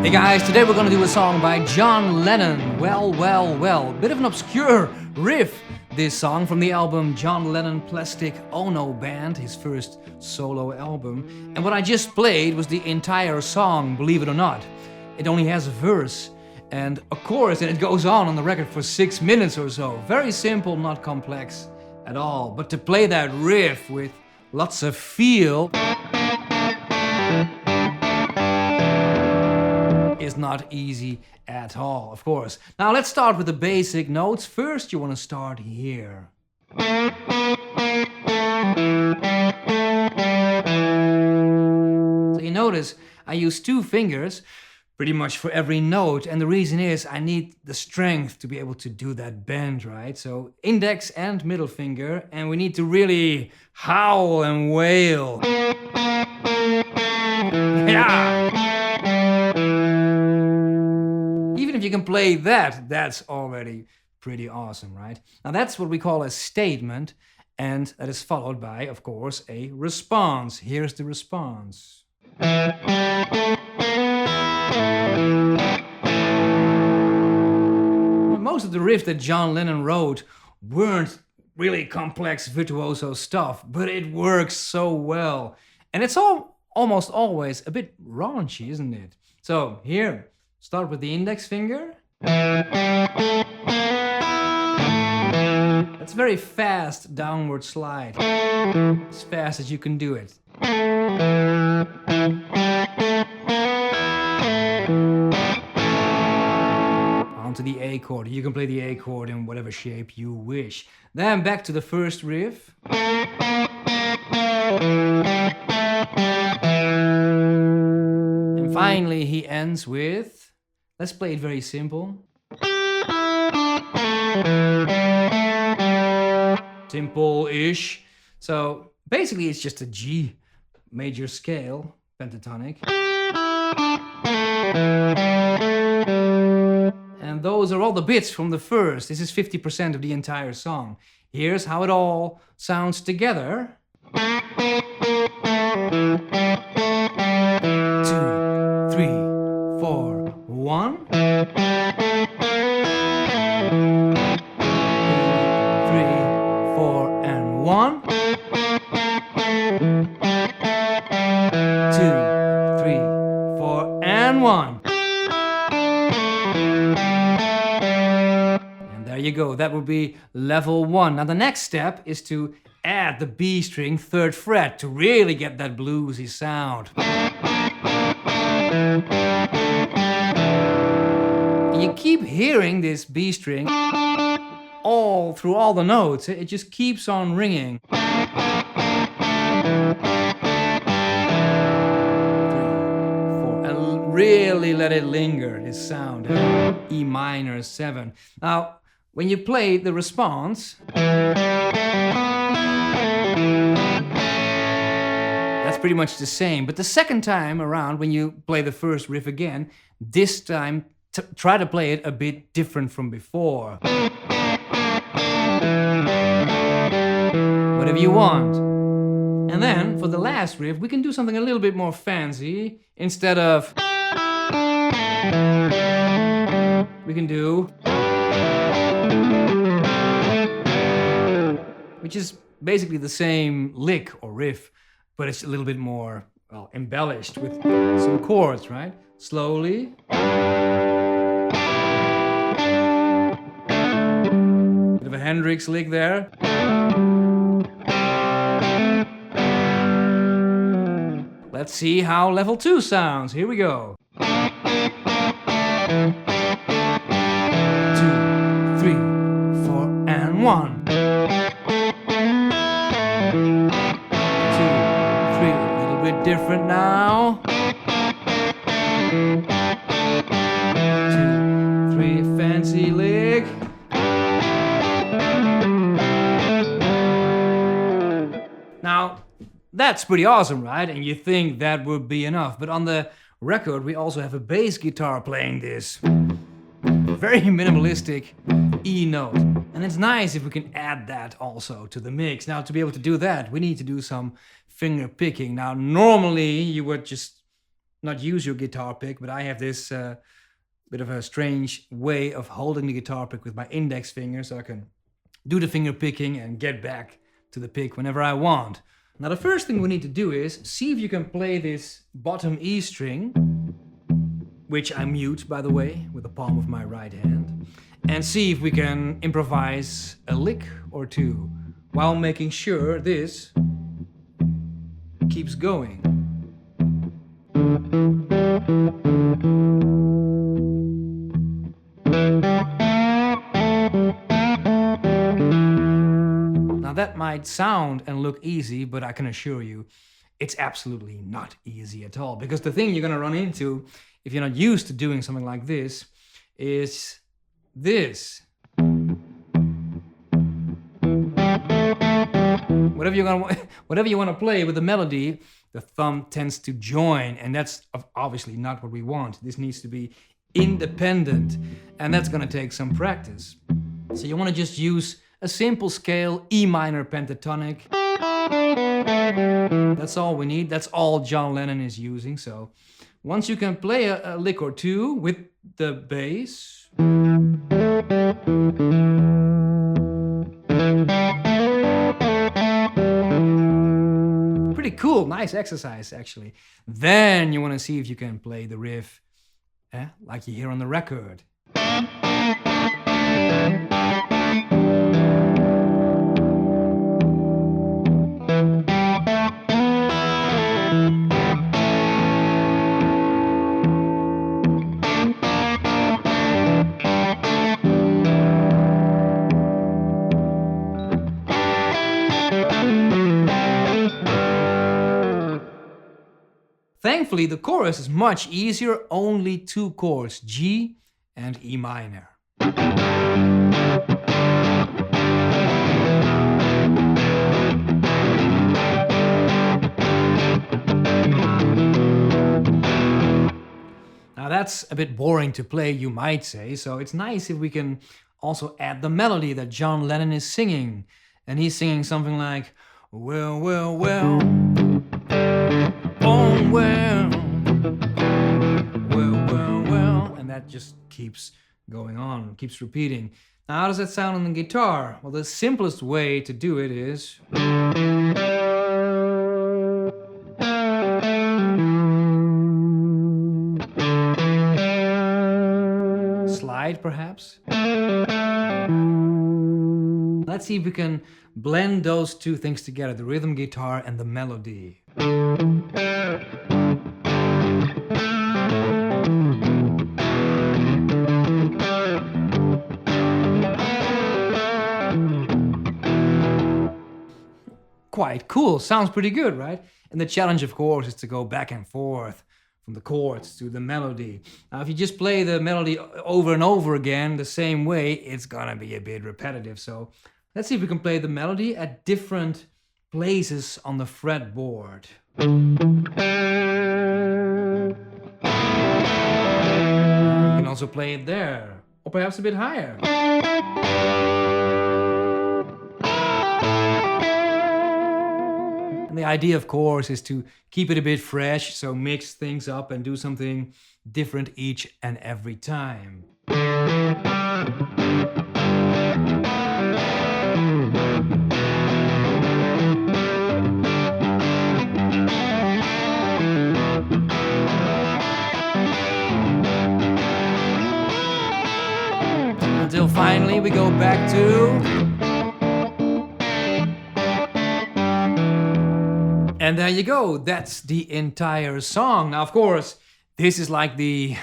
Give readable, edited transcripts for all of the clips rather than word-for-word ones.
Hey guys, today we're gonna do a song by John Lennon. Well, well, well. Bit of an obscure riff, this song, from the album John Lennon Plastic Ono Band, his first solo album. And what I just played was the entire song, believe it or not. It only has a verse and a chorus, and it goes on the record for 6 minutes or so. Very simple, not complex at all. But to play that riff with lots of feel is not easy at all, of course. Now let's start with the basic notes. First, you want to start here. So you notice I use 2 fingers pretty much for every note, and the reason is I need the strength to be able to do that bend, right? So index and middle finger, and we need to really howl and wail. Yeah! Even if you can play that, that's already pretty awesome, right? Now that's what we call a statement, and that is followed by, of course, a response. Here's the response. Most of the riffs that John Lennon wrote weren't really complex virtuoso stuff, but it works so well. And it's almost always a bit raunchy, isn't it? So here, start with the index finger. That's very fast downward slide. As fast as you can do it. Onto the A chord. You can play the A chord in whatever shape you wish. Then back to the first riff. And finally he ends with, let's play it very simple. Simple-ish. So basically it's just a G major scale, pentatonic. And those are all the bits from the first. This is 50% of the entire song. Here's how it all sounds together. 2, 3, 4, 1. 3, 4, and 1. 2, 3, 4, and 1. And there you go. That would be level 1. Now the next step is to add the B string 3rd fret to really get that bluesy sound. You keep hearing this B string all through all the notes. It just keeps on ringing. 3, 4, and really let it linger, this sound. E minor 7. Now, when you play the response, that's pretty much the same. But the second time around, when you play the first riff again, this time try to play it a bit different from before. Whatever you want. And then, for the last riff, we can do something a little bit more fancy. Instead of, we can do, which is basically the same lick or riff, but it's a little bit more, well, embellished with some chords, right? Slowly. Bit of a Hendrix lick there. Let's see how level 2 sounds. Here we go. 2, 3, 4, and 1. 2, 3, a little bit different now. 2, 3, fancy lick. Now, that's pretty awesome, right? And you think that would be enough. But on the record, we also have a bass guitar playing this very minimalistic E note. And it's nice if we can add that also to the mix. Now, to be able to do that, we need to do some finger picking. Now, normally you would just not use your guitar pick, but I have this bit of a strange way of holding the guitar pick with my index finger, so I can do the finger picking and get back to the pick whenever I want. Now the first thing we need to do is see if you can play this bottom E string, which I mute, by the way, with the palm of my right hand, and see if we can improvise a lick or two while making sure this keeps going. Now that might sound and look easy, but I can assure you it's absolutely not easy at all, because the thing you're gonna run into if you're not used to doing something like this is this. Whatever you want to play with the melody, the thumb tends to join, and that's obviously not what we want. This needs to be independent, and that's going to take some practice. So you want to just use a simple scale, E minor pentatonic. That's all we need. That's all John Lennon is using. So once you can play a lick or two with the bass, pretty cool, nice exercise actually. Then you want to see if you can play the riff like you hear on the record. Thankfully, the chorus is much easier, only 2 chords, G and E minor. Now that's a bit boring to play, you might say, so it's nice if we can also add the melody that John Lennon is singing. And he's singing something like, well, well, well, oh, well, well, well, well, and that just keeps going on, keeps repeating. Now, how does that sound on the guitar? Well, the simplest way to do it is slide, perhaps. Let's see if we can blend those two things together, the rhythm guitar and the melody. Quite cool, sounds pretty good, right? And the challenge, of course, is to go back and forth from the chords to the melody. Now, if you just play the melody over and over again the same way, it's gonna be a bit repetitive. So let's see if we can play the melody at different places on the fretboard. You can also play it there, or perhaps a bit higher. And the idea, of course, is to keep it a bit fresh, so mix things up and do something different each and every time. Until finally we go back to... And there you go, that's the entire song. Now, of course, this is like the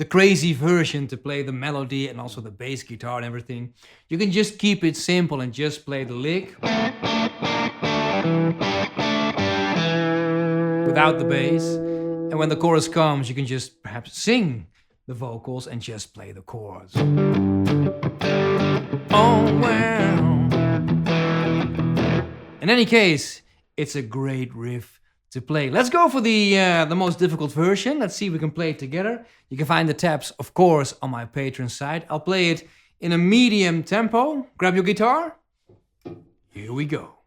crazy version to play the melody and also the bass guitar and everything. You can just keep it simple and just play the lick without the bass. And when the chorus comes, you can just perhaps sing the vocals and just play the chords. Oh, well. In any case, it's a great riff to play. Let's go for the most difficult version. Let's see if we can play it together. You can find the tabs, of course, on my Patreon site. I'll play it in a medium tempo. Grab your guitar. Here we go.